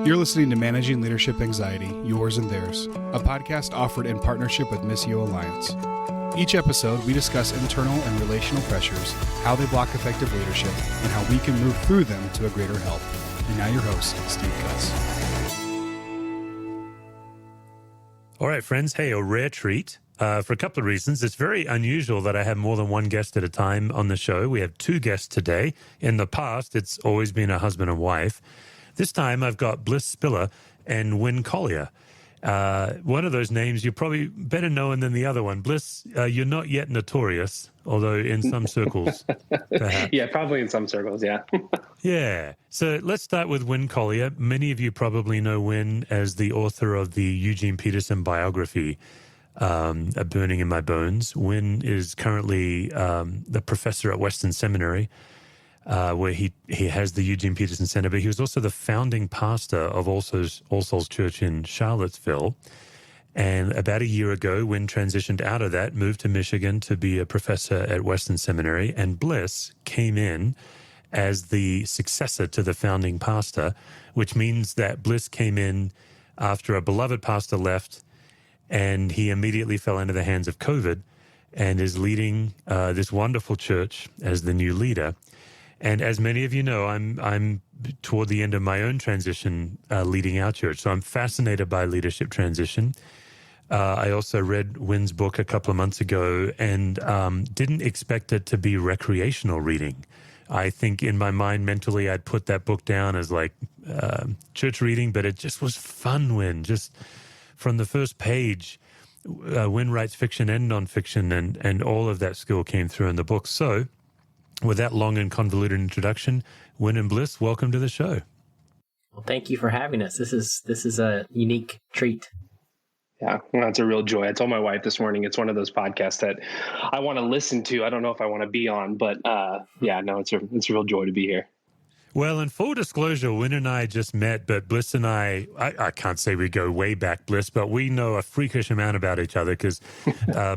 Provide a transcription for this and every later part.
You're listening to Managing Leadership Anxiety, Yours and Theirs, a podcast offered in partnership with Missio Alliance. Each episode, we discuss internal and relational pressures, how they block effective leadership, and how we can move through them to a greater health. And now your host, Steve Cuss. All right, friends. Hey, a rare treat for a couple of reasons. It's very unusual that I have more than one guest at a time on the show. We have two guests today. In the past, it's always been a husband and wife. This time, I've got Bliss, Spillar, and Winn Collier. One of those names you're probably better known than the other one. Bliss, you're not yet notorious, although in some circles, perhaps. Yeah, probably in some circles, yeah. Yeah. So let's start with Winn Collier. Many of you probably know Winn as the author of the Eugene Peterson biography, A Burning in My Bones. Winn is currently the professor at Western Seminary, where he has the Eugene Peterson Center, but he was also the founding pastor of All Souls Church in Charlottesville. And about a year ago, Winn transitioned out of that, moved to Michigan to be a professor at Western Seminary, and Bliss came in as the successor to the founding pastor, which means that Bliss came in after a beloved pastor left, and he immediately fell into the hands of COVID and is leading this wonderful church as the new leader. And as many of you know, I'm toward the end of my own transition leading our church. So I'm fascinated by leadership transition. I also read Winn's book a couple of months ago and didn't expect it to be recreational reading. I think in my mind, mentally, I'd put that book down as like church reading, but it just was fun, Winn. Just from the first page, Winn writes fiction and nonfiction, and all of that skill came through in the book. So with that long and convoluted introduction, Winn and Bliss, welcome to the show. Well, thank you for having us. This is a unique treat. Yeah, well, it's a real joy. I told my wife this morning, it's one of those podcasts that I want to listen to. I don't know if I want to be on, but it's a real joy to be here. Well, in full disclosure, Winn and I just met, but Bliss and I can't say we go way back, Bliss, but we know a freakish amount about each other because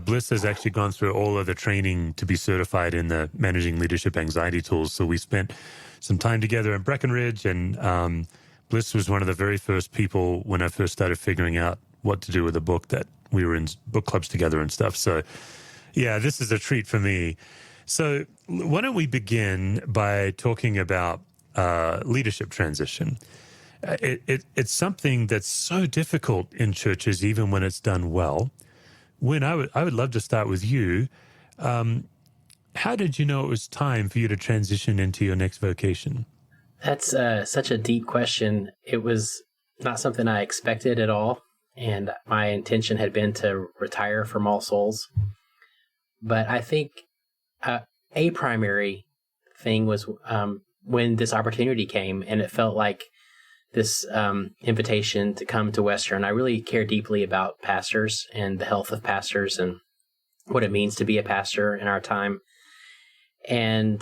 Bliss has actually gone through all of the training to be certified in the Managing Leadership Anxiety tools. So we spent some time together in Breckenridge, and Bliss was one of the very first people when I first started figuring out what to do with the book that we were in book clubs together and stuff. So yeah, this is a treat for me. So why don't we begin by talking about leadership transition. It's something that's so difficult in churches, even when it's done well. Winn, I would love to start with you. How did you know it was time for you to transition into your next vocation? That's such a deep question. It was not something I expected at all, and my intention had been to retire from All Souls. But I think a primary thing was when this opportunity came, and it felt like this invitation to come to Western. I really care deeply about pastors and the health of pastors and what it means to be a pastor in our time. And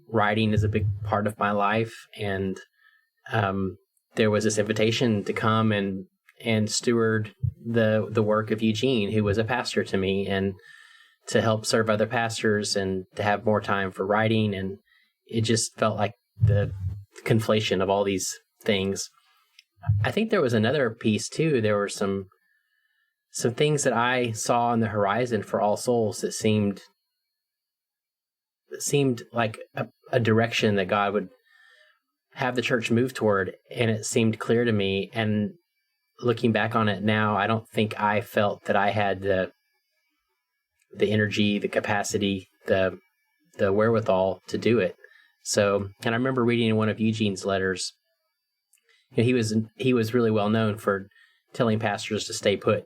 writing is a big part of my life. And there was this invitation to come and steward the work of Eugene, who was a pastor to me, and to help serve other pastors and to have more time for writing. And it just felt like the conflation of all these things. I think there was another piece too. There were some things that I saw on the horizon for All Souls that seemed like a direction that God would have the church move toward, and it seemed clear to me. And looking back on it now, I don't think I felt that I had the energy, the capacity, the wherewithal to do it. So, and I remember reading in one of Eugene's letters, he was really well known for telling pastors to stay put.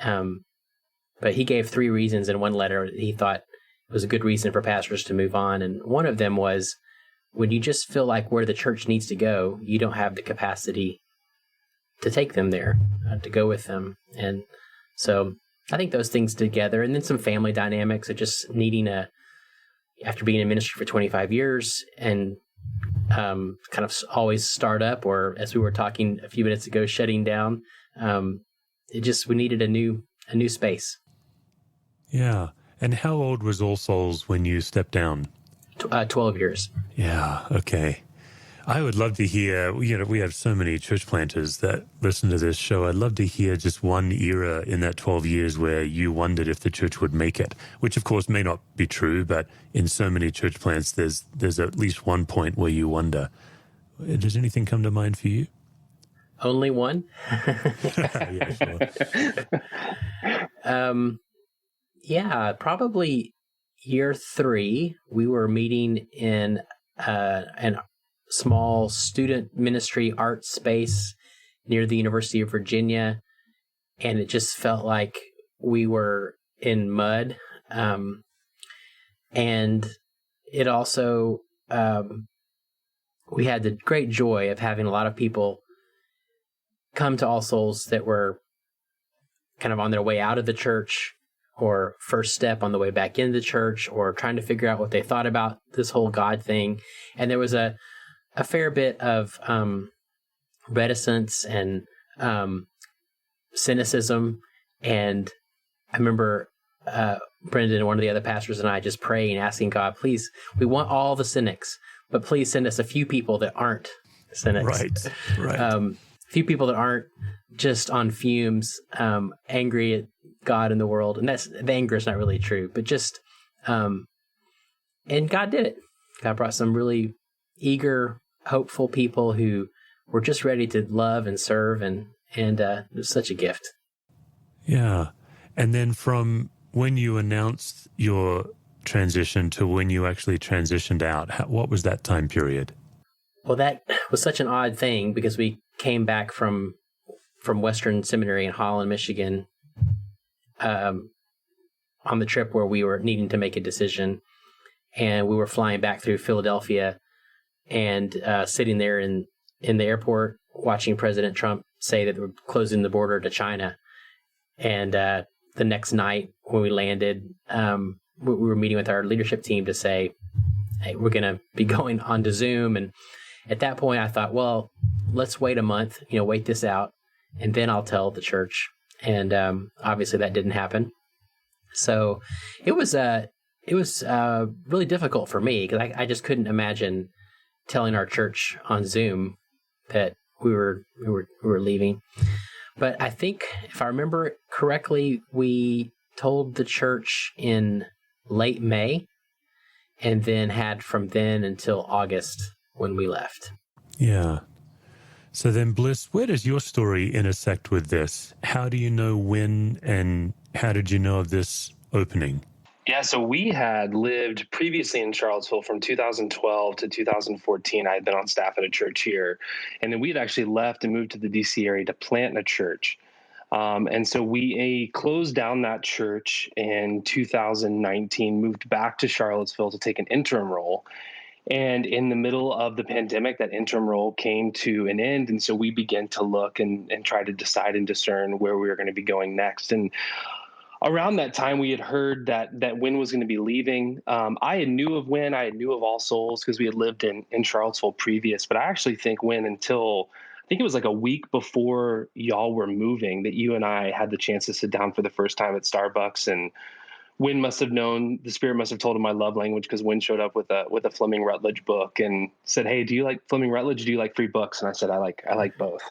But he gave 3 reasons in one letter that he thought it was a good reason for pastors to move on. And one of them was, when you just feel like where the church needs to go, you don't have the capacity to take them there, to go with them. And so I think those things together, and then some family dynamics of just needing after being in ministry for 25 years and kind of always start up, or as we were talking a few minutes ago, shutting down, we needed a new space. Yeah. And how old was All Souls when you stepped down? 12 years. Yeah. Okay. I would love to hear, we have so many church planters that listen to this show. I'd love to hear just one era in that 12 years where you wondered if the church would make it, which of course may not be true, but in so many church plants, there's at least one point where you wonder. Does anything come to mind for you? Only one? Yeah, sure. Yeah, probably year 3, we were meeting in an small student ministry art space near the University of Virginia, and it just felt like we were in mud. And it also, we had the great joy of having a lot of people come to All Souls that were kind of on their way out of the church, or first step on the way back into the church, or trying to figure out what they thought about this whole God thing. And there was a fair bit of reticence and cynicism. And I remember Brendan, one of the other pastors, and I just praying, asking God, please, we want all the cynics, but please send us a few people that aren't cynics. Right. A few people that aren't just on fumes, angry at God and the world. And the anger is not really true, but just, and God did it. God brought some really eager, hopeful people who were just ready to love and serve, and it was such a gift. Yeah. And then from when you announced your transition to when you actually transitioned out, what was that time period? Well, that was such an odd thing because we came back from Western Seminary in Holland, Michigan, on the trip where we were needing to make a decision, and we were flying back through Philadelphia and sitting there in the airport watching President Trump say that we're closing the border to China. And the next night when we landed, we were meeting with our leadership team to say, hey, we're going to be going on to Zoom. And at that point I thought, well, let's wait a month, wait this out, and then I'll tell the church. And obviously that didn't happen. So it was really difficult for me because I just couldn't imagine telling our church on Zoom that we were leaving. But I think if I remember correctly, we told the church in late May, and then had from then until August when we left. Yeah. So then, Bliss, where does your story intersect with this? How do you know when, and how did you know of this opening? Yeah, so we had lived previously in Charlottesville from 2012 to 2014. I had been on staff at a church here. And then we had actually left and moved to the D.C. area to plant a church. And so we closed down that church in 2019, moved back to Charlottesville to take an interim role. And in the middle of the pandemic, that interim role came to an end. And so we began to look and try to decide and discern where we were going to be going next. And around that time, we had heard that Wynn was going to be leaving. I had knew of Wynn. I had knew of All Souls because we had lived in Charlottesville previous. But I actually think Wynn, until I think it was like a week before y'all were moving, that you and I had the chance to sit down for the first time at Starbucks. And Wynn must have known, the Spirit must have told him my love language, because Wynn showed up with a Fleming Rutledge book and said, "Hey, do you like Fleming Rutledge? Do you like free books?" And I said, "I like both."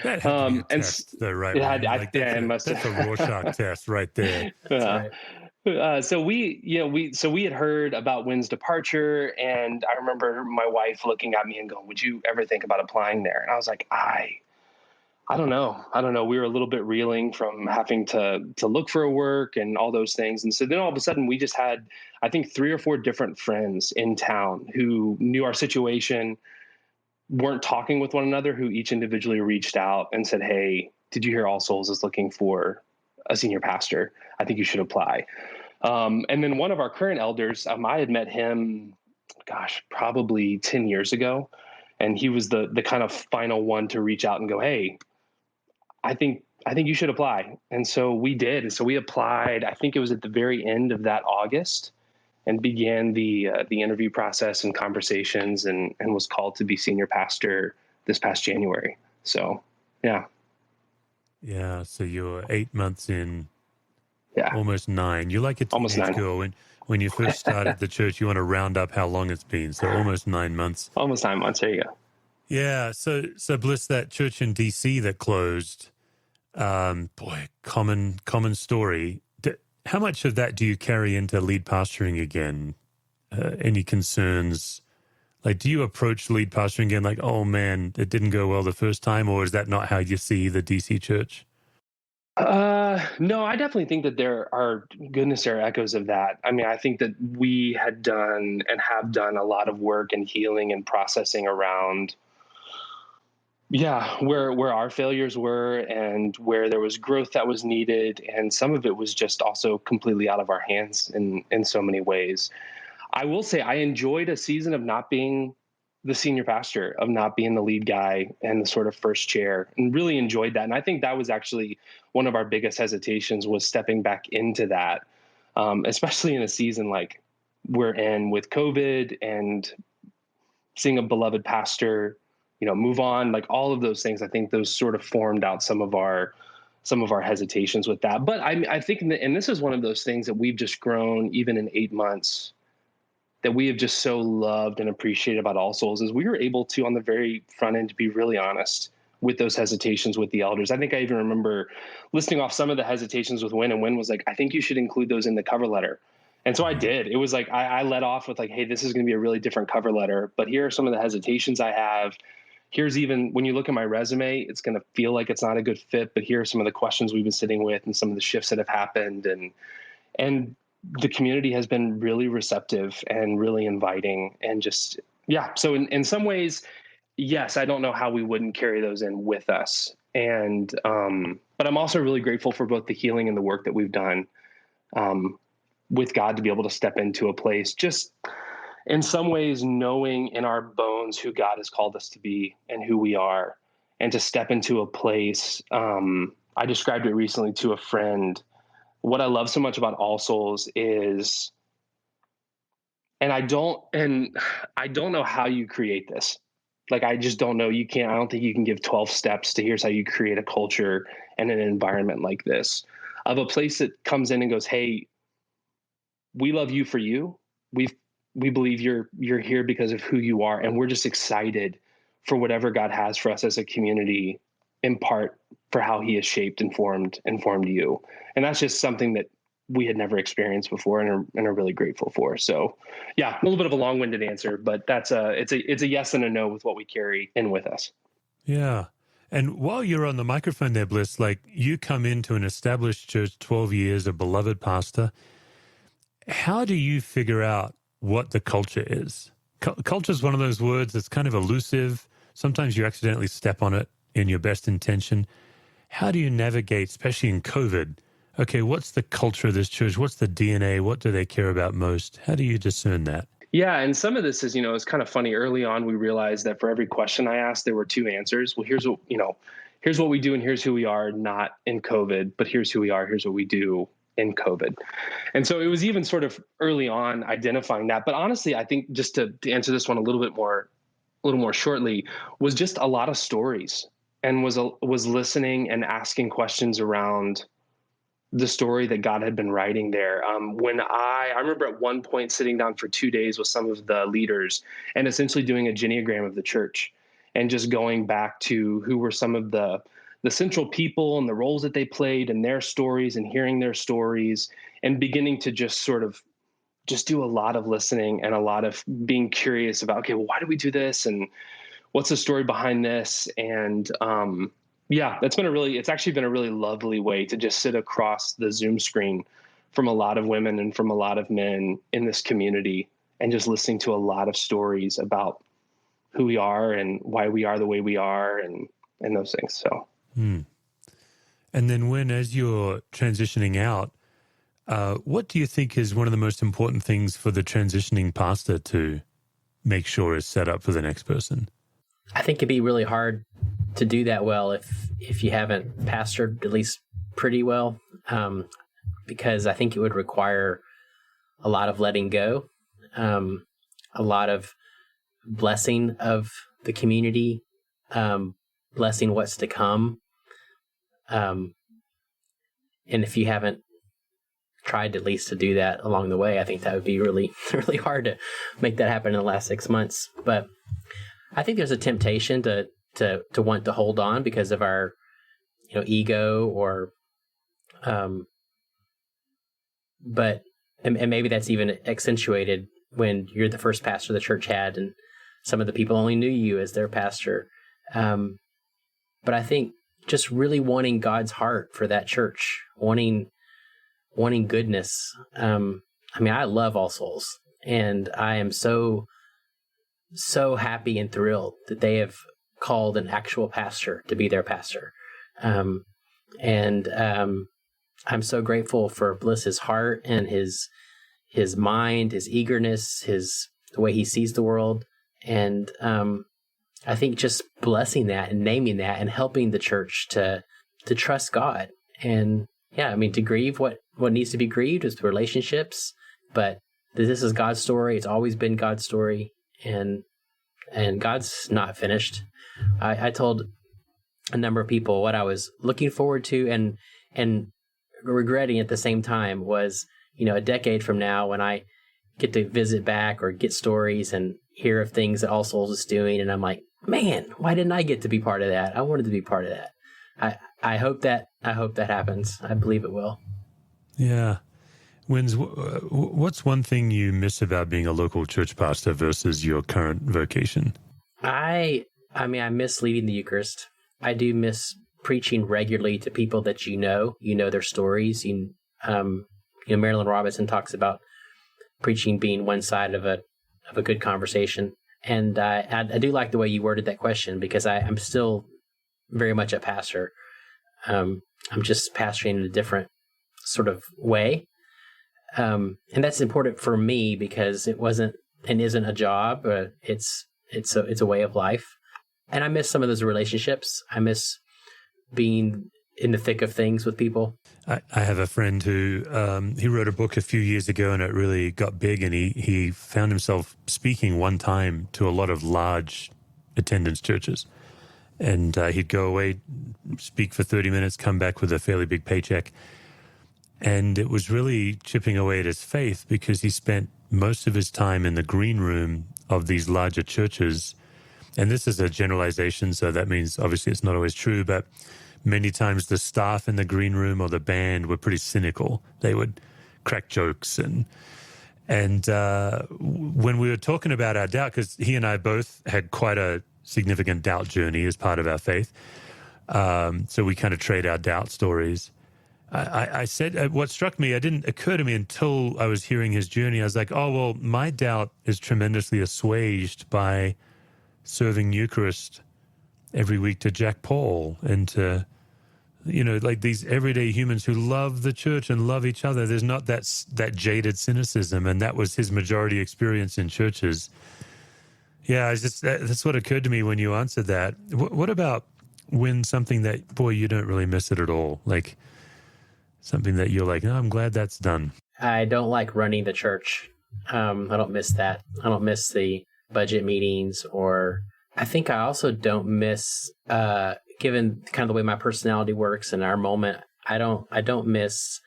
That had to be a test, though, right? That's a Rorschach test right there. So we had heard about Wynn's departure, and I remember my wife looking at me and going, "Would you ever think about applying there?" And I was like, I don't know. We were a little bit reeling from having to look for a work and all those things. And so then all of a sudden we just had, I think, 3 or 4 different friends in town who knew our situation, weren't talking with one another, who each individually reached out and said, "Hey, did you hear All Souls is looking for a senior pastor? I think you should apply." And then one of our current elders, I had met him, probably 10 years ago. And he was the kind of final one to reach out and go, "Hey, I think you should apply." And so we did. And so we applied. I think it was at the very end of that August, and began the interview process and conversations, and was called to be senior pastor this past January. So, yeah. Yeah. So you're 8 months in. Yeah. Almost 9. You're like a teenage girl. When you first started the church, you want to round up how long it's been. So almost 9 months. Almost 9 months. There you go. Yeah. So Bliss, that church in DC that closed, common story. How much of that do you carry into lead pastoring again? Any concerns? Like, do you approach lead pastoring again like, oh man, it didn't go well the first time, or is that not how you see the DC church? No, I definitely think that there are echoes of that. I mean, I think that we had done and have done a lot of work and healing and processing around, where our failures were and where there was growth that was needed. And some of it was just also completely out of our hands in so many ways. I will say I enjoyed a season of not being the senior pastor, of not being the lead guy and the sort of first chair, and really enjoyed that. And I think that was actually one of our biggest hesitations, was stepping back into that, especially in a season like we're in with COVID and seeing a beloved pastor, move on, like all of those things. I think those sort of formed out some of our hesitations with that. But I think, and this is one of those things that we've just grown even in 8 months, that we have just so loved and appreciated about All Souls, is we were able to, on the very front end, to be really honest with those hesitations with the elders. I think I even remember listing off some of the hesitations with Wynn, and Wynn was like, I think you should include those in the cover letter. And so I did. It was like, I led off with like, hey, this is going to be a really different cover letter, but here are some of the hesitations I have. Here's, even when you look at my resume, it's going to feel like it's not a good fit, but here are some of the questions we've been sitting with and some of the shifts that have happened. And the community has been really receptive and really inviting, and just, So in some ways, yes, I don't know how we wouldn't carry those in with us. And, but I'm also really grateful for both the healing and the work that we've done, with God, to be able to step into a place, just in some ways, knowing in our bones who God has called us to be and who we are, and to step into a place. I described it recently to a friend. What I love so much about All Souls is, and I don't know how you create this. Like, I just don't know. I don't think you can give 12 steps to here's how you create a culture and an environment like this, of a place that comes in and goes, hey, we love you for you. We believe you're here because of who you are. And we're just excited for whatever God has for us as a community, in part for how he has shaped and formed you. And that's just something that we had never experienced before, and are really grateful for. So a little bit of a long-winded answer, but it's a yes and a no with what we carry in with us. Yeah. And while you're on the microphone there, Bliss, like, you come into an established church, 12 years, a beloved pastor. How do you figure out what the culture is? Culture is one of those words that's kind of elusive. Sometimes you accidentally step on it in your best intention. How do you navigate, especially in COVID? Okay, what's the culture of this church? What's the DNA? What do they care about most? How do you discern that? Yeah, and some of this is, it's kind of funny. Early on, we realized that for every question I asked, there were two answers. Well, here's what we do and here's who we are, not in COVID, but here's who we are, here's what we do in COVID. And so it was even sort of early on identifying that. But honestly, I think, just to answer this one a little more shortly, was just a lot of stories, and was listening and asking questions around the story that God had been writing there. When I remember at one point sitting down for 2 days with some of the leaders and essentially doing a genealogy of the church, and just going back to who were some of the central people and the roles that they played and their stories, and hearing their stories, and beginning to just sort of just do a lot of listening and a lot of being curious about, okay, well, why do we do this? And what's the story behind this? And it's actually been a really lovely way to just sit across the Zoom screen from a lot of women and from a lot of men in this community, and just listening to a lot of stories about who we are and why we are the way we are, and those things. So. And then, when, as you're transitioning out, what do you think is one of the most important things for the transitioning pastor to make sure is set up for the next person? I think it'd be really hard to do that well if you haven't pastored at least pretty well, because I think it would require a lot of letting go, a lot of blessing of the community, blessing what's to come. And if you haven't tried at least to do that along the way, I think that would be really, really hard to make that happen in the last 6 months. But I think there's a temptation to want to hold on because of our, ego or, but maybe that's even accentuated when you're the first pastor the church had, and some of the people only knew you as their pastor. But I think just really wanting God's heart for that church, wanting goodness. I love All Souls, and I am so happy and thrilled that they have called an actual pastor to be their pastor. I'm so grateful for Bliss's heart and his mind, his eagerness, the way he sees the world. And I think just blessing that and naming that and helping the church to trust God. And to grieve what needs to be grieved is the relationships, but this is God's story. It's always been God's story, and God's not finished. I told a number of people what I was looking forward to and regretting at the same time was, a decade from now when I get to visit back or get stories and hear of things that All Souls is doing, and I'm like, man, why didn't I get to be part of that? I wanted to be part of that. I hope that happens. I believe it will. Yeah. What's one thing you miss about being a local church pastor versus your current vocation? I miss leading the Eucharist. I do miss preaching regularly to people that you know their stories. Marilyn Robinson talks about preaching being one side of a good conversation. And I do like the way you worded that question, because I'm still very much a pastor. I'm just pastoring in a different sort of way. And that's important for me because it wasn't and isn't a job. It's a way of life. And I miss some of those relationships. I miss being in the thick of things with people. I have a friend who he wrote a book a few years ago, and it really got big, and he found himself speaking one time to a lot of large attendance churches. And he'd go away, speak for 30 minutes, come back with a fairly big paycheck. And it was really chipping away at his faith because he spent most of his time in the green room of these larger churches. And this is a generalization, so that means obviously it's not always true, but many times the staff in the green room or the band were pretty cynical. They would crack jokes. And when we were talking about our doubt, because he and I both had quite a significant doubt journey as part of our faith, so we kind of trade our doubt stories. I said, what struck me, it didn't occur to me until I was hearing his journey. I was like, oh, well, my doubt is tremendously assuaged by serving Eucharist every week to Jack Paul and to, like these everyday humans who love the church and love each other. There's not that jaded cynicism, and that was his majority experience in churches. Yeah, that's what occurred to me when you answered that. What about when something that, boy, you don't really miss it at all? Like something that you're like, no, I'm glad that's done. I don't like running the church. I don't miss that. I don't miss the budget meetings, or I think I also don't miss, given kind of the way my personality works in our moment, I don't miss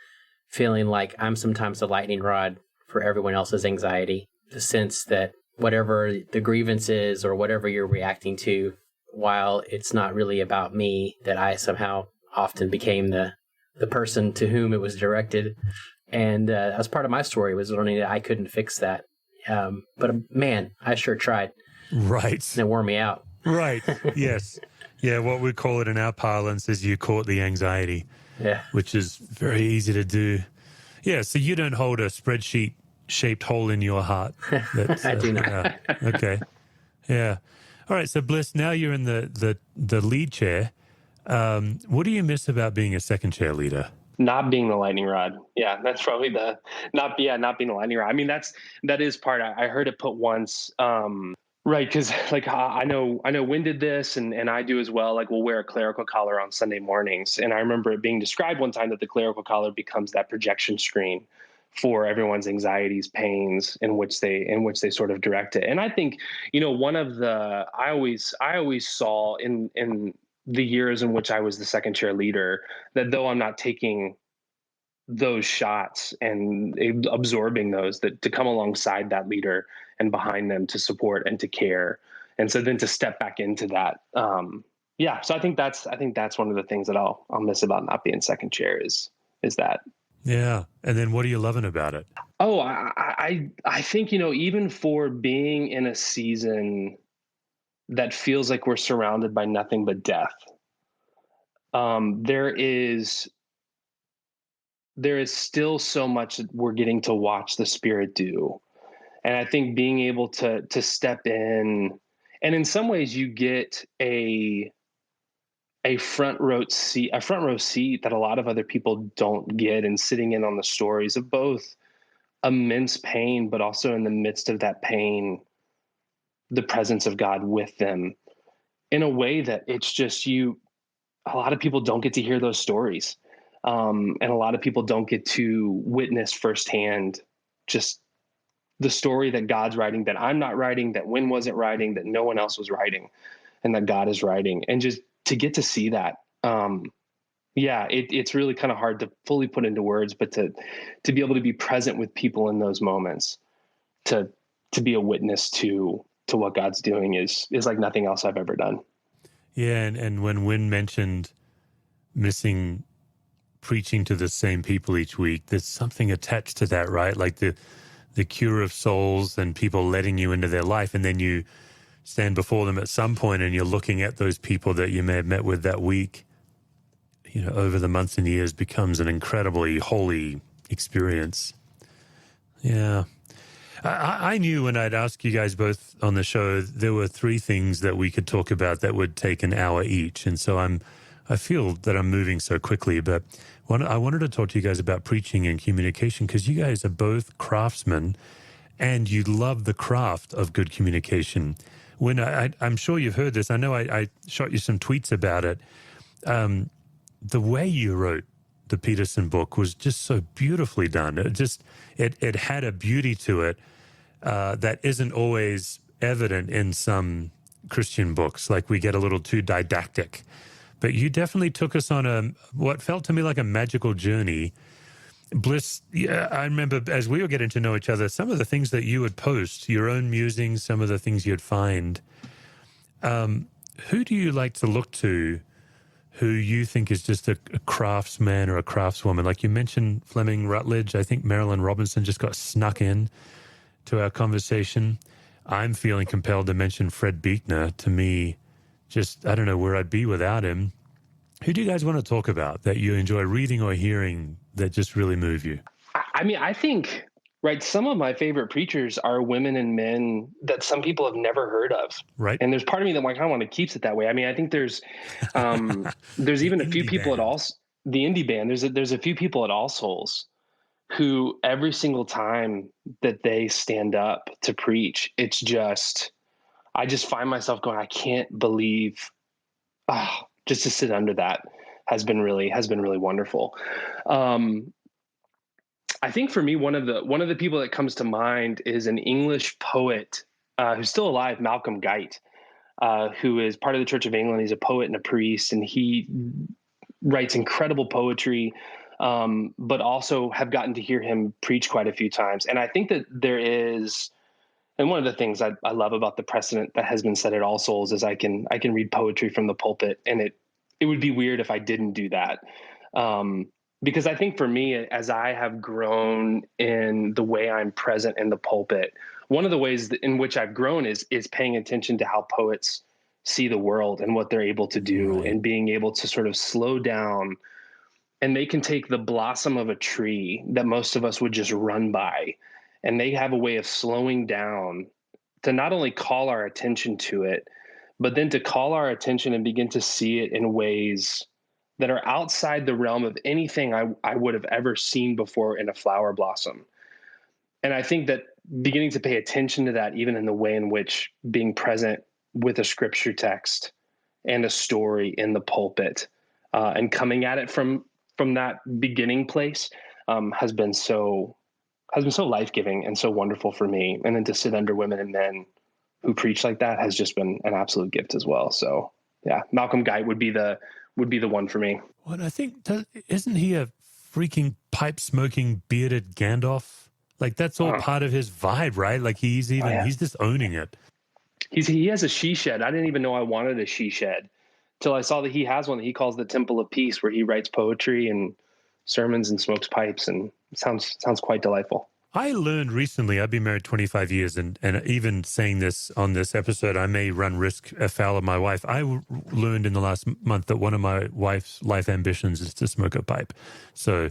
feeling like I'm sometimes the lightning rod for everyone else's anxiety. The sense that whatever the grievance is or whatever you're reacting to, while it's not really about me, that I somehow often became the person to whom it was directed. And that was part of my story, was learning that I couldn't fix that. But man, I sure tried. Right. And it wore me out. Right. Yes. Yeah. What we call it in our parlance is you caught the anxiety. Yeah. Which is very easy to do. Yeah. So you don't hold a spreadsheet shaped hole in your heart. I do not. Okay. Yeah. All right. So Bliss, now you're in the lead chair. What do you miss about being a second chair leader? Not being the lightning rod. Yeah, that's probably not being the lightning rod. I mean, that is part. I heard it put once, right? Because like I know Wynn did this, and I do as well. Like we'll wear a clerical collar on Sunday mornings, and I remember it being described one time that the clerical collar becomes that projection screen for everyone's anxieties, pains, in which they sort of direct it. And I think one of the I always saw in the years in which I was the second chair leader, that though I'm not taking those shots and absorbing those, that to come alongside that leader and behind them to support and to care And so then to step back into that, so I think that's one of the things that I'll miss about not being second chair is that. Yeah. And then what are you loving about it? Oh, I think, even for being in a season that feels like we're surrounded by nothing but death, there is still so much that we're getting to watch the Spirit do. And I think being able to step in, and in some ways you get a front row seat that a lot of other people don't get, and sitting in on the stories of both immense pain, but also in the midst of that pain, the presence of God with them in a way that it's just a lot of people don't get to hear those stories. And a lot of people don't get to witness firsthand just the story that God's writing, that I'm not writing, that Wynn wasn't writing, that no one else was writing, and that God is writing. And just to get to see that, it's really kind of hard to fully put into words, but to be able to be present with people in those moments, to be a witness to what God's doing is like nothing else I've ever done. Yeah, and when Wynn mentioned missing preaching to the same people each week, there's something attached to that, right? Like the cure of souls and people letting you into their life, and then you stand before them at some point and you're looking at those people that you may have met with that week, over the months and years, becomes an incredibly holy experience. Yeah. I knew when I'd ask you guys both on the show, there were 3 things that we could talk about that would take an hour each. And so I feel that I'm moving so quickly, but I wanted to talk to you guys about preaching and communication, because you guys are both craftsmen and you love the craft of good communication. When I'm sure you've heard this, I know I shot you some tweets about it. The way you wrote the Peterson book was just so beautifully done. It had a beauty to it that isn't always evident in some Christian books. Like, we get a little too didactic. But you definitely took us on what felt to me like a magical journey. Bliss, I remember as we were getting to know each other, some of the things that you would post, your own musings, some of the things you'd find. Who do you like to look to who you think is just a craftsman or a craftswoman? Like you mentioned Fleming Rutledge. I think Marilyn Robinson just got snuck in to our conversation. I'm feeling compelled to mention Fred Buechner. To me, just, I don't know where I'd be without him. Who do you guys want to talk about that you enjoy reading or hearing that just really move you? I mean, I think, right, some of my favorite preachers are women and men that some people have never heard of. Right. And there's part of me that kind of want to keep it that way. I mean, I think there's even a few people at the indie band. There's a few people at All Souls who every single time that they stand up to preach, it's just, I just find myself going, I can't believe, just to sit under that has been really wonderful. I think for me, one of the people that comes to mind is an English poet who's still alive, Malcolm Guite, who is part of the Church of England. He's a poet and a priest, and he writes incredible poetry, but also have gotten to hear him preach quite a few times. And I think that there is, and one of the things I love about the precedent that has been set at All Souls is I can read poetry from the pulpit, and it would be weird if I didn't do that. Because I think for me, as I have grown in the way I'm present in the pulpit, one of the ways in which I've grown is paying attention to how poets see the world and what they're able to do, right, and being able to sort of slow down. And they can take the blossom of a tree that most of us would just run by, and they have a way of slowing down to not only call our attention to it, but then to call our attention and begin to see it in ways that are outside the realm of anything I would have ever seen before in a flower blossom. And I think that beginning to pay attention to that, even in the way in which being present with a scripture text and a story in the pulpit, and coming at it from that beginning place, has been so life-giving and so wonderful for me. And then to sit under women and men who preach like that has just been an absolute gift as well. So yeah, Malcolm Guite would be the one for me. Well, I think, isn't he a freaking pipe-smoking bearded Gandalf? Like, that's all part of his vibe, right? Like, he's just owning it. He has a she shed. I didn't even know I wanted a she shed till I saw that he has one that he calls the Temple of Peace, where he writes poetry and sermons and smokes pipes, and it sounds quite delightful. I learned recently, I've been married 25 years, and even saying this on this episode, I may run risk afoul of my wife. I learned in the last month that one of my wife's life ambitions is to smoke a pipe. So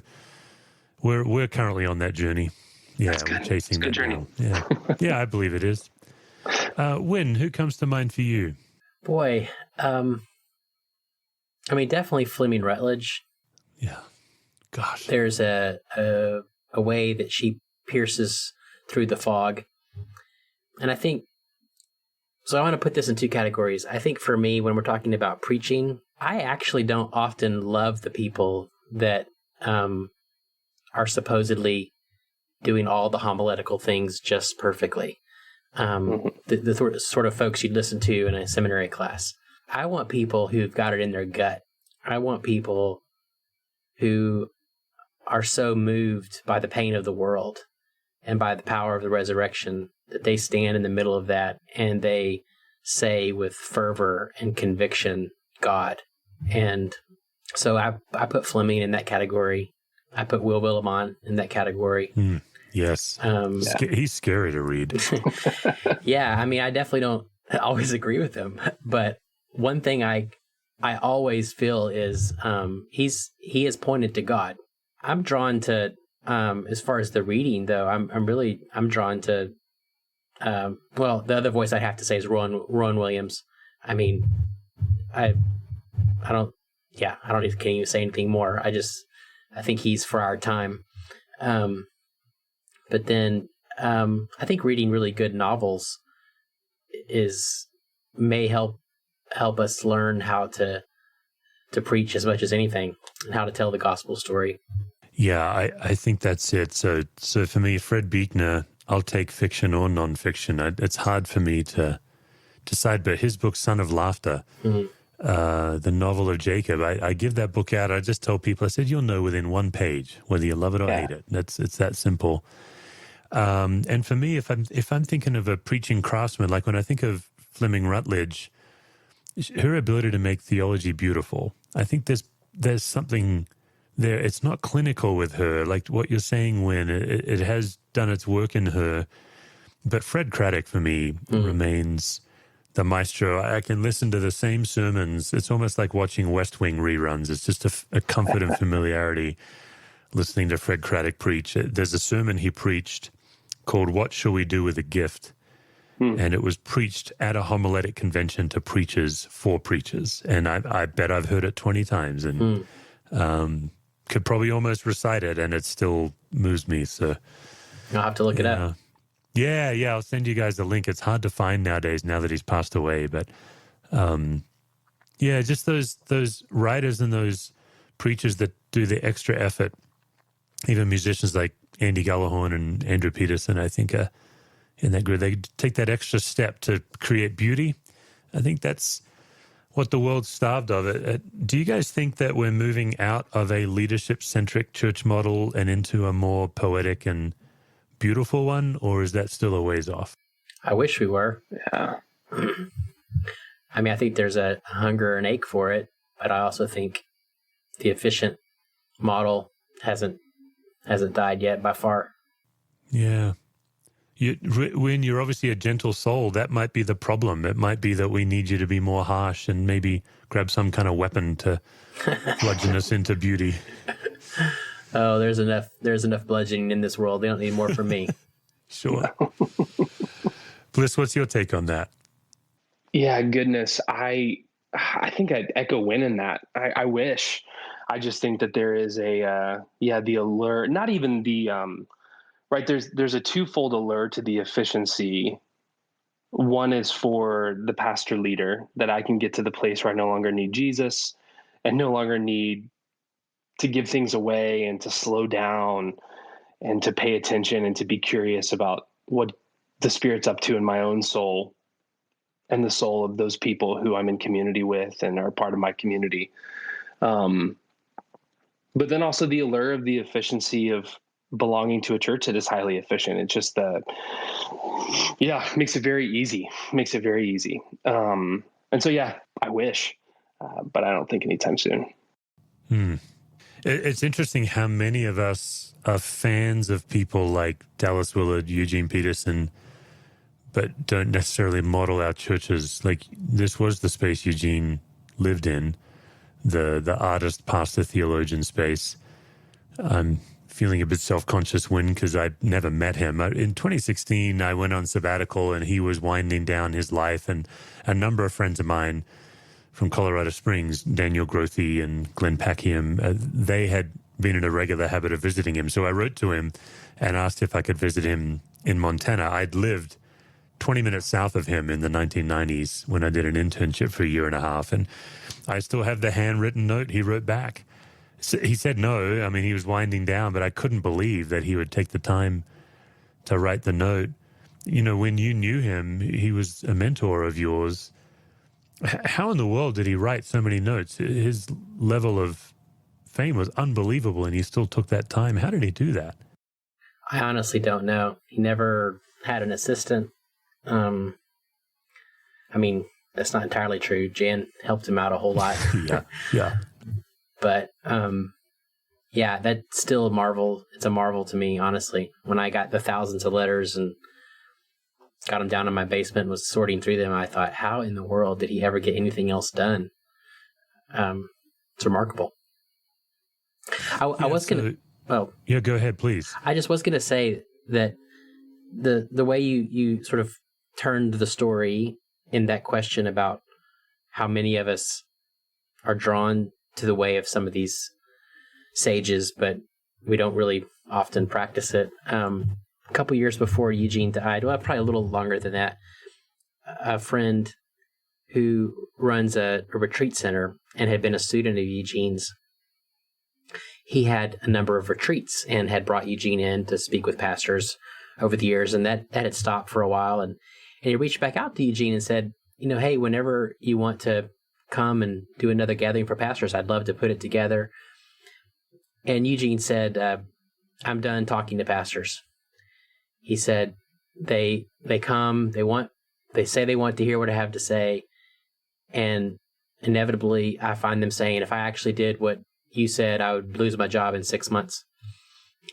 we're currently on that journey. Yeah, That's good. We're chasing that journey. down. Yeah. Yeah, I believe it is. Wynn, who comes to mind for you? Boy, definitely Fleming Rutledge. Yeah. Gosh. There's a way that she pierces through the fog. And I think, so I want to put this in two categories. I think for me, when we're talking about preaching, I actually don't often love the people that are supposedly doing all the homiletical things just perfectly. The sort of folks you'd listen to in a seminary class. I want people who've got it in their gut. I want people who are so moved by the pain of the world and by the power of the resurrection that they stand in the middle of that and they say with fervor and conviction, God. And so I put Fleming in that category. I put Will Willimon in that category. Yes. He's scary to read. Yeah, I definitely don't always agree with him. But one thing I always feel is he is pointed to God. I'm drawn to, as far as the reading, though, I'm drawn to, the other voice I'd have to say is Rowan Williams. I don't even can even say anything more. I think he's for our time. But then I think reading really good novels may help us learn how to preach as much as anything and how to tell the gospel story. Yeah, I think that's it. So for me, Fred Buechner, I'll take fiction or nonfiction. It's hard for me to decide, but his book, Son of Laughter, the novel of Jacob, I give that book out. I just tell people, I said, you'll know within one page whether you love it or hate it. It's that simple. And for me, if I'm thinking of a preaching craftsman, like when I think of Fleming Rutledge, her ability to make theology beautiful, I think there's something there. It's not clinical with her, like what you're saying, Wynn. It has done its work in her. But Fred Craddock, for me, remains the maestro. I can listen to the same sermons. It's almost like watching West Wing reruns. It's just a comfort and familiarity listening to Fred Craddock preach. There's a sermon he preached called What Shall We Do with a Gift? And it was preached at a homiletic convention to preachers for preachers. And I bet I've heard it 20 times and could probably almost recite it, and it still moves me. So I'll have to look it up. Yeah, I'll send you guys a link. It's hard to find nowadays now that he's passed away. But just those writers and those preachers that do the extra effort, even musicians like Andy Gallahorn and Andrew Peterson, I think in that group, they take that extra step to create beauty. I think that's what the world's starved of. Do you guys think that we're moving out of a leadership-centric church model and into a more poetic and beautiful one, or is that still a ways off? I wish we were. Yeah. I think there's a hunger and ache for it, but I also think the efficient model hasn't died yet by far. Yeah. When you're obviously a gentle soul, that might be the problem. It might be that we need you to be more harsh and maybe grab some kind of weapon to bludgeon us into beauty. Oh, there's enough bludgeoning in this world. They don't need more from me. Sure. Bliss, what's your take on that? Yeah, goodness. I think I'd echo Wynn in that. I wish. I just think that there is the allure, not even the, right. There's a twofold allure to the efficiency. One is for the pastor leader, that I can get to the place where I no longer need Jesus and no longer need to give things away and to slow down and to pay attention and to be curious about what the Spirit's up to in my own soul and the soul of those people who I'm in community with and are part of my community. But then also the allure of the efficiency of belonging to a church that is highly efficient. It's just makes it very easy. And so, I wish, but I don't think anytime soon. It's interesting how many of us are fans of people like Dallas Willard, Eugene Peterson, but don't necessarily model our churches. Like, this was the space Eugene lived in, the artist, pastor, theologian space. I'm feeling a bit self-conscious, Wynn, because I'd never met him. In 2016, I went on sabbatical, and he was winding down his life, and a number of friends of mine from Colorado Springs, Daniel Grothy and Glenn Packiam, they had been in a regular habit of visiting him. So I wrote to him and asked if I could visit him in Montana. I'd lived 20 minutes south of him in the 1990s when I did an internship for a year and a half, and I still have the handwritten note he wrote back. So he said no. I mean, he was winding down, but I couldn't believe that he would take the time to write the note. You know, when you knew him, he was a mentor of yours. How in the world did he write so many notes? His level of fame was unbelievable, and he still took that time. How did he do that? I honestly don't know. He never had an assistant. I mean, that's not entirely true. Jan helped him out a whole lot. Yeah. But, that's still a marvel. It's a marvel to me, honestly. When I got the thousands of letters and got them down in my basement and was sorting through them, I thought, how in the world did he ever get anything else done? It's remarkable. I was going to... Oh. Yeah, go ahead, please. I just was going to say that the way you sort of turned the story in that question about how many of us are drawn to the way of some of these sages, but we don't really often practice it. A couple years before Eugene died, well, probably a little longer than that, a friend who runs a retreat center and had been a student of Eugene's, he had a number of retreats and had brought Eugene in to speak with pastors over the years, and that had stopped for a while. And he reached back out to Eugene and said, hey, whenever you want to come and do another gathering for pastors, I'd love to put it together. And Eugene said, I'm done talking to pastors. He said, they come, they say they want to hear what I have to say. And inevitably I find them saying, if I actually did what you said, I would lose my job in 6 months.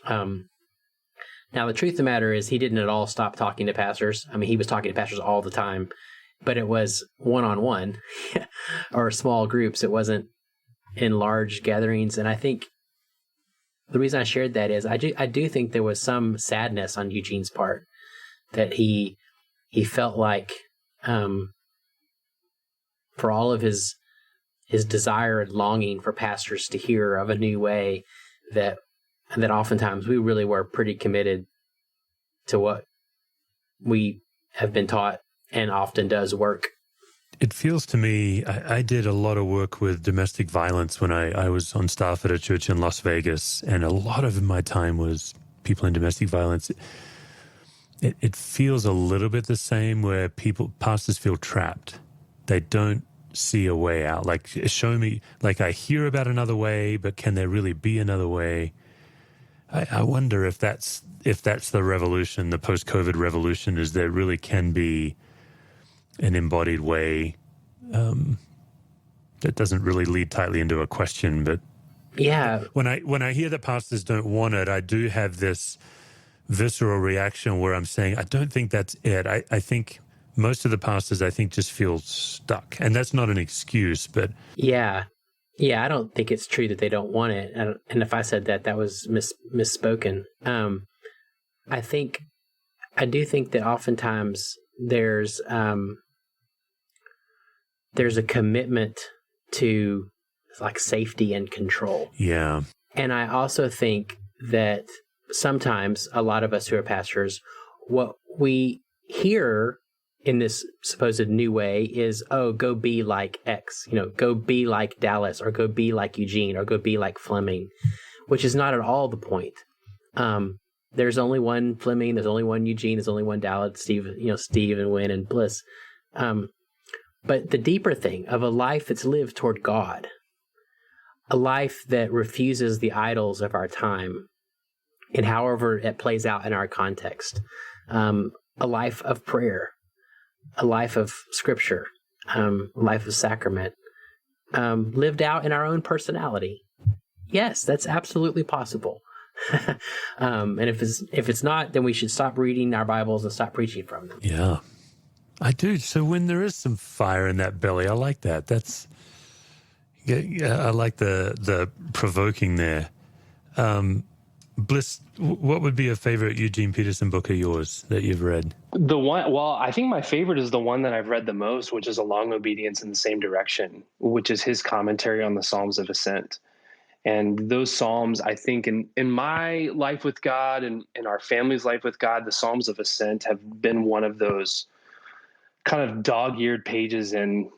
Now, the truth of the matter is he didn't at all stop talking to pastors. I mean, he was talking to pastors all the time, but it was one-on-one or small groups. It wasn't in large gatherings. And I think the reason I shared that is I do think there was some sadness on Eugene's part, that he felt like for all of his desire and longing for pastors to hear of a new way, that oftentimes we really were pretty committed to what we have been taught and often does work. It feels to me, I did a lot of work with domestic violence when I was on staff at a church in Las Vegas, and a lot of my time was people in domestic violence. It feels a little bit the same where pastors feel trapped. They don't see a way out. Like, show me, like, I hear about another way, but can there really be another way? I wonder if that's the revolution, the post-COVID revolution, is there really can be an embodied way that doesn't really lead tightly into a question. But yeah, when I hear that pastors don't want it, I do have this visceral reaction where I'm saying, I don't think that's it. I think most of the pastors, just feel stuck. And that's not an excuse, but... Yeah, I don't think it's true that they don't want it. And if I said that was misspoken. I do think that oftentimes there's a commitment to like safety and control. Yeah. And I also think that sometimes a lot of us who are pastors, what we hear in this supposed new way is, oh, go be like X, go be like Dallas, or go be like Eugene, or go be like Fleming, which is not at all the point. There's only one Fleming, there's only one Eugene, there's only one Dallas, Steve and Wynn and Bliss. But the deeper thing of a life that's lived toward God, a life that refuses the idols of our time, in however it plays out in our context. A life of prayer, a life of scripture, a life of sacrament, lived out in our own personality. Yes, that's absolutely possible. And if it's not, then we should stop reading our Bibles and stop preaching from them. Yeah, I do. So when there is some fire in that belly, I like that. I like the provoking there. Bliss, what would be a favorite Eugene Peterson book of yours that you've read? I think my favorite is the one that I've read the most, which is A Long Obedience in the Same Direction, which is his commentary on the Psalms of Ascent. And those Psalms, I think in my life with God and in our family's life with God, the Psalms of Ascent have been one of those kind of dog-eared pages in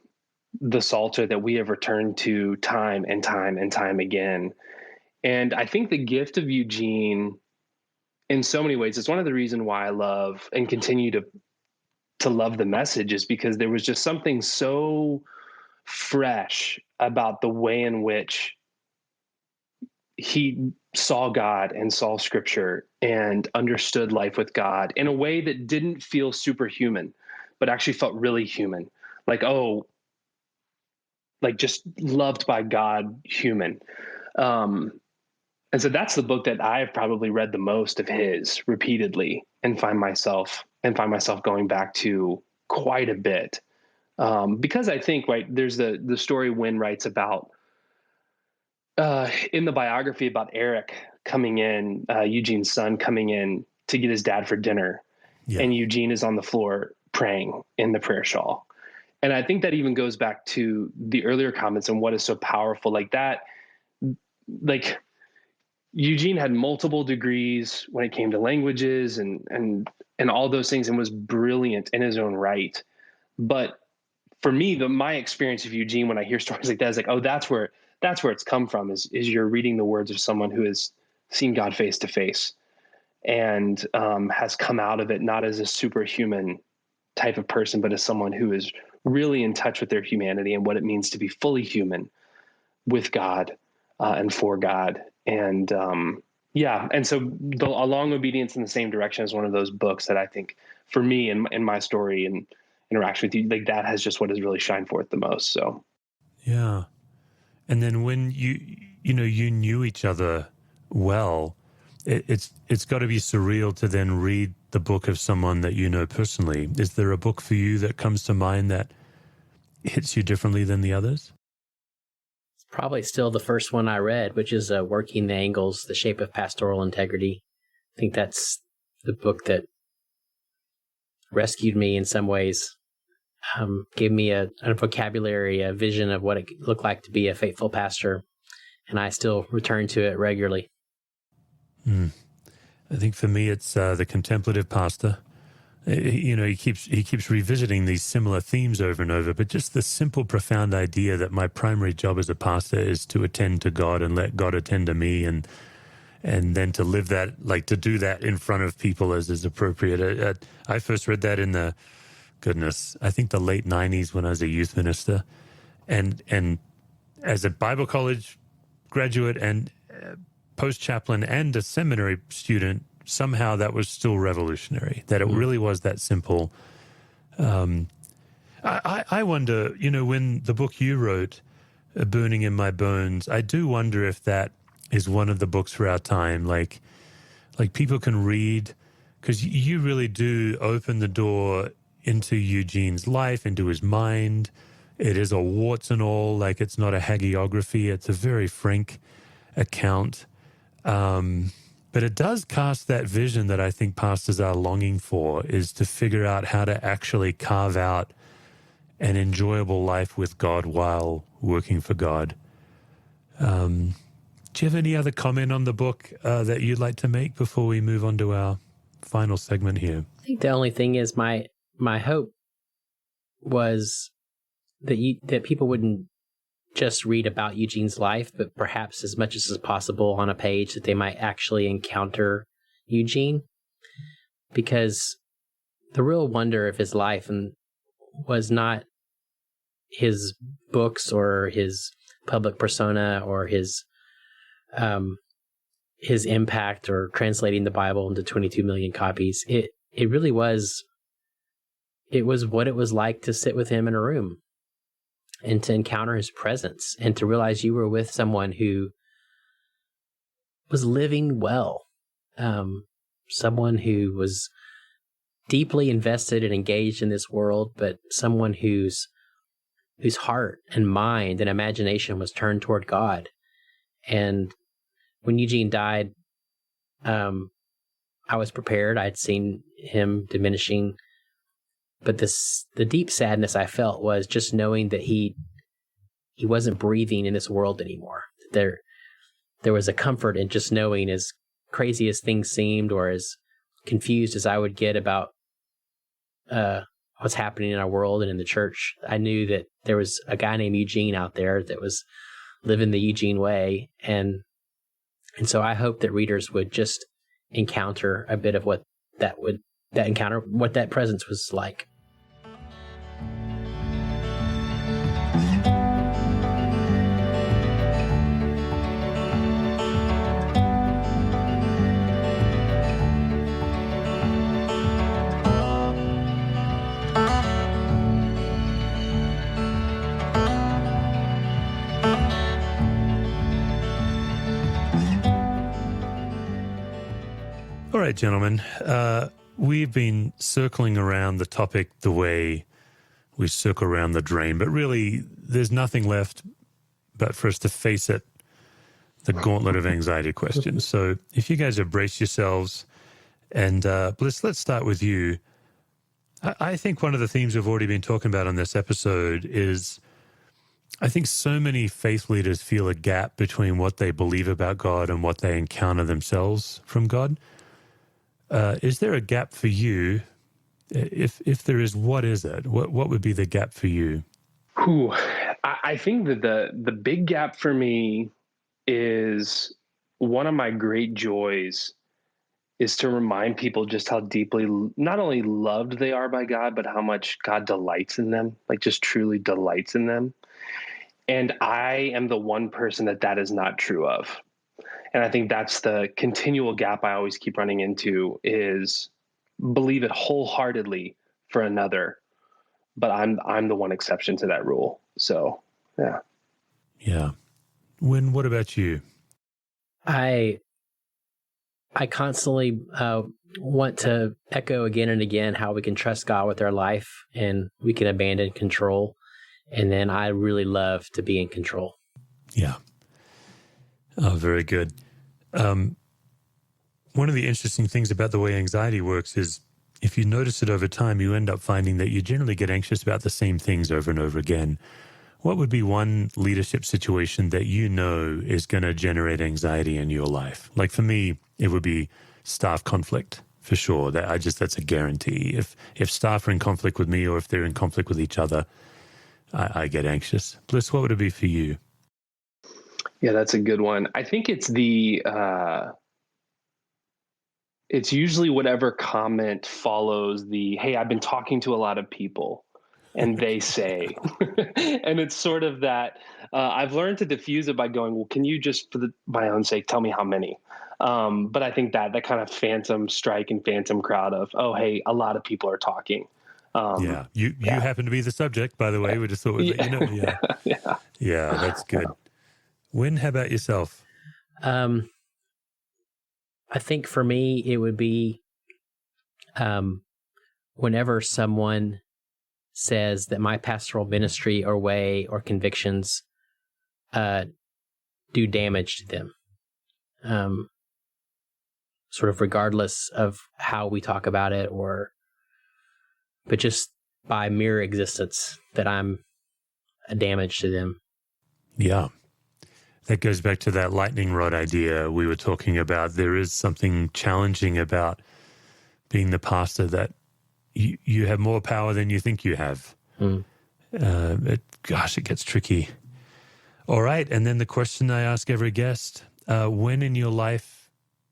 the Psalter that we have returned to time and time and time again. And I think the gift of Eugene, in so many ways, it's one of the reasons why I love and continue to love the message, is because there was just something so fresh about the way in which he saw God and saw Scripture and understood life with God in a way that didn't feel superhuman, but actually felt really human. Like just loved by God, human. And so that's the book that I've probably read the most of his repeatedly and find myself going back to quite a bit. Because I think, right, there's the story Wynn writes about in the biography about Eric coming in, Eugene's son coming in to get his dad for dinner. Yeah. And Eugene is on the floor praying in the prayer shawl. And I think that even goes back to the earlier comments on what is so powerful like that. Like, Eugene had multiple degrees when it came to languages and all those things, and was brilliant in his own right. But for me, my experience of Eugene, when I hear stories like that, is like, oh, that's where it's come from, is you're reading the words of someone who has seen God face to face and has come out of it not as a superhuman type of person, but as someone who is really in touch with their humanity and what it means to be fully human with God and for God. And and so A Long Obedience in the Same Direction is one of those books that I think, for me in my story and interaction with you, like that has just what has really shined forth the most. So yeah. And then when you knew each other well, it's got to be surreal to then read the book of someone that you know personally. Is there a book for you that comes to mind that hits you differently than the others? Probably still the first one I read, which is Working the Angles, The Shape of Pastoral Integrity. I think that's the book that rescued me in some ways, gave me a vocabulary, a vision of what it looked like to be a faithful pastor, and I still return to it regularly. I think for me it's The Contemplative Pastor. He keeps revisiting these similar themes over and over, but just the simple, profound idea that my primary job as a pastor is to attend to God and let God attend to me, and then to live that, like to do that in front of people as is appropriate. I first read that in the late 90s when I was a youth minister, and as a Bible college graduate and post-chaplain and a seminary student, somehow that was still revolutionary, that it really was that simple. I wonder, when the book you wrote, Burning in My Bones, I do wonder if that is one of the books for our time, like people can read, because you really do open the door into Eugene's life, into his mind. It is a warts and all, like it's not a hagiography, it's a very frank account. But it does cast that vision that I think pastors are longing for, is to figure out how to actually carve out an enjoyable life with God while working for God. Do you have any other comment on the book that you'd like to make before we move on to our final segment here? I think the only thing is my hope was that people wouldn't just read about Eugene's life, but perhaps as much as is possible on a page that they might actually encounter Eugene, because the real wonder of his life was not his books or his public persona or his his impact or translating the Bible into 22 million copies, it really was, it was what it was like to sit with him in a room and to encounter his presence and to realize you were with someone who was living well, someone who was deeply invested and engaged in this world, but someone whose heart and mind and imagination was turned toward God. And when Eugene died, I was prepared. I'd seen him diminishing, but the deep sadness I felt was just knowing that he wasn't breathing in this world anymore. There was a comfort in just knowing, as crazy as things seemed, or as confused as I would get about what's happening in our world and in the church, I knew that there was a guy named Eugene out there that was living the Eugene way, and so I hope that readers would just encounter a bit of what that presence was like. All right, gentlemen, we've been circling around the topic the way we circle around the drain, but really there's nothing left but for us to face it, the gauntlet of anxiety questions. So if you guys have braced yourselves, and Bliss, let's start with you. I think one of the themes we've already been talking about on this episode is I think so many faith leaders feel a gap between what they believe about God and what they encounter themselves from God. Is there a gap for you? If there is, what is it? What would be the gap for you? I think that the big gap for me is one of my great joys is to remind people just how deeply not only loved they are by God, but how much God delights in them, like just truly delights in them. And I am the one person that is not true of. And I think that's the continual gap I always keep running into is believe it wholeheartedly for another, but I'm the one exception to that rule. So, yeah. Yeah. Wynn, what about you? I constantly want to echo again and again how we can trust God with our life and we can abandon control. And then I really love to be in control. Yeah. Oh, very good. One of the interesting things about the way anxiety works is if you notice it over time, you end up finding that you generally get anxious about the same things over and over again. What would be one leadership situation that you know is going to generate anxiety in your life? Like for me, it would be staff conflict for sure. That's a guarantee. If staff are in conflict with me or if they're in conflict with each other, I get anxious. Bliss, what would it be for you? Yeah, that's a good one. I think it's it's usually whatever comment follows hey, I've been talking to a lot of people and they say, and it's sort of that, I've learned to diffuse it by going, well, can you just for my own sake, tell me how many? But I think that kind of phantom strike and phantom crowd of, oh, hey, a lot of people are talking. You happen to be the subject, by the way. We just thought we'd let you know. Yeah. Yeah, that's good. Wynn, how about yourself? I think for me, it would be whenever someone says that my pastoral ministry or way or convictions do damage to them, sort of regardless of how we talk about it, but just by mere existence that I'm a damage to them. Yeah. That goes back to that lightning rod idea we were talking about. There is something challenging about being the pastor that you have more power than you think you have. It gets tricky. All right. And then the question I ask every guest, when in your life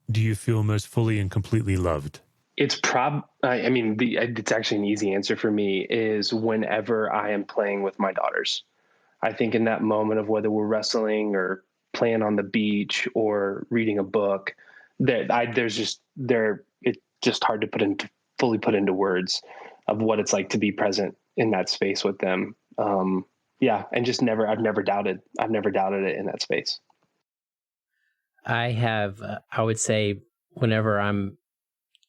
do you feel most fully and completely loved? It's it's actually an easy answer for me is whenever I am playing with my daughters. I think in that moment of whether we're wrestling or playing on the beach or reading a book that it's just hard to fully put into words of what it's like to be present in that space with them. And just I've never doubted it in that space. I have, I would say, whenever I'm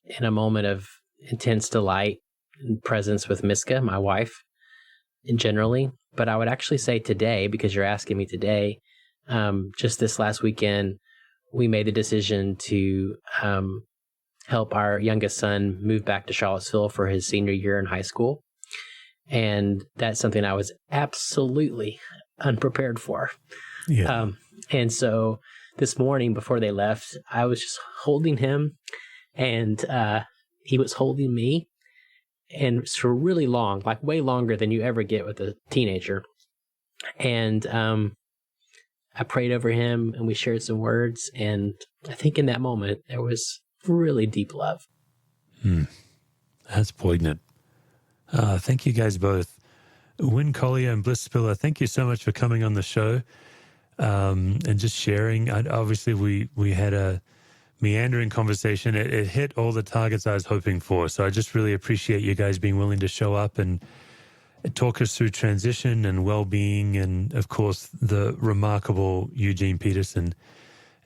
in a moment of intense delight and presence with Miska, my wife, generally, but I would actually say today, because you're asking me today, just this last weekend, we made the decision to help our youngest son move back to Charlottesville for his senior year in high school. And that's something I was absolutely unprepared for. Yeah. And so this morning before they left, I was just holding him, and he was holding me, and for really long, like way longer than you ever get with a teenager. And I prayed over him, and we shared some words, and I think in that moment there was really deep love. That's poignant. Thank you guys both. Winn Collier and Bliss Spillar, thank you so much for coming on the show and just sharing. Obviously, we had a meandering conversation. It hit all the targets I was hoping for. So I just really appreciate you guys being willing to show up and talk us through transition and well-being and, of course, the remarkable Eugene Peterson.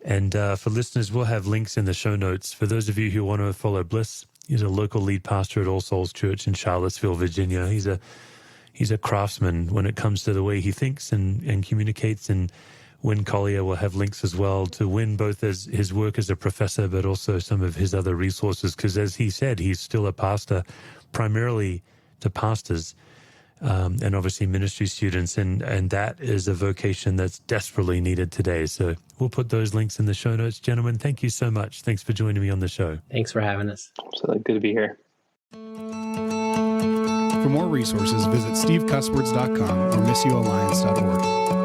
And for listeners, we'll have links in the show notes. For those of you who want to follow Bliss, he's a local lead pastor at All Souls Church in Charlottesville, Virginia. He's a craftsman when it comes to the way he thinks and communicates. And Winn Collier will have links as well to Winn, both as his work as a professor, but also some of his other resources. Because as he said, he's still a pastor, primarily to pastors and obviously ministry students. And that is a vocation that's desperately needed today. So we'll put those links in the show notes. Gentlemen, thank you so much. Thanks for joining me on the show. Thanks for having us. Absolutely. Good to be here. For more resources, visit stevecuswords.com or missioalliance.org.